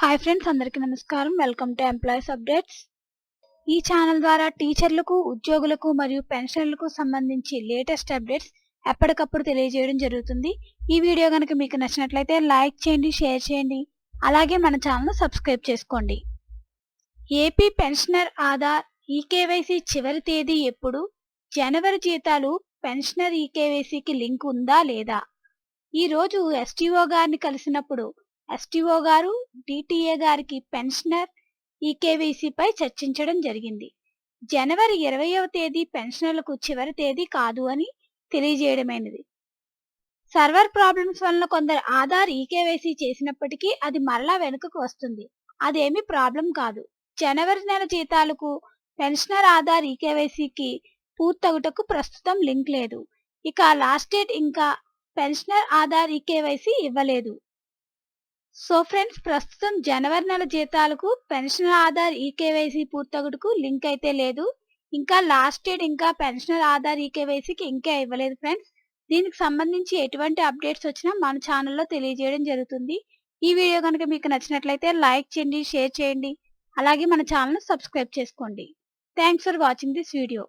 Hi friends, అందరికీ నమస్కారం. Welcome to employees updates. ఈ ఛానల్ ద్వారా టీచర్లకు, ఉద్యోగులకు మరియు పెన్షనర్లకు సంబంధించి లేటెస్ట్ అప్డేట్స్ ఎప్పటికప్పుడు తెలియజేయడం జరుగుతుంది. ఈ వీడియో కనుక మీకు నచ్చినట్లయితే లైక్ చేయండి, షేర్ చేయండి. అలాగే మన ఛానల్ సబ్స్క్రైబ్ చేసుకోండి. ఏపీ పెన్షనర్ ఆధార్ ఈకేవైసీ చివరి తేదీ ఎప్పుడు? జనవరి జీతాలు పెన్షనర్ ఈకేవైసీకి లింక్ ఉందా లేదా? ఈ రోజు ఎస్టీఓ గారిని కలిసినప్పుడు ఎస్టీఓ గారు డిటిఏ గారికి పెన్షనర్ ఈకేవైసీపై చర్చించడం జరిగింది. జనవరి 20వ తేదీ పెన్షనర్లకు చివరి తేదీ కాదు అని తెలియజేయడమైనది. సర్వర్ ప్రాబ్లమ్స్ వలన కొందరు ఆధార్ ఈకేవైసీ చేసినప్పటికీ అది మరలా వెనుకకు వస్తుంది. అదేమీ ప్రాబ్లం కాదు. జనవరి నెల జీతాలకు పెన్షనర్ ఆధార్ ఈకేవైసీకి పూర్తగుటకు ప్రస్తుతం లింక్ లేదు. ఇక లాస్ట్ డేట్ ఇంకా పెన్షనర్ ఆధార్ ఈకేవైసీ ఇవ్వలేదు. సో ఫ్రెండ్స్, ప్రస్తుతం జనవరి నెల జీతాలకు పెన్షనర్ ఆధార్ ఈకేవైసీ పూర్తగుటకు లింక్ అయితే లేదు. ఇంకా లాస్ట్ డేట్ ఇంకా పెన్షనర్ ఆధార్ ఈకేవైసీకి ఇంకా ఇవ్వలేదు ఫ్రెండ్స్. దీనికి సంబంధించి ఎటువంటి అప్డేట్స్ వచ్చినా మన ఛానల్లో తెలియజేయడం జరుగుతుంది. ఈ వీడియో కనుక మీకు నచ్చినట్లయితే లైక్ చేయండి, షేర్ చేయండి. అలాగే మన ఛానల్ సబ్స్క్రైబ్ చేసుకోండి. Thanks for watching this video.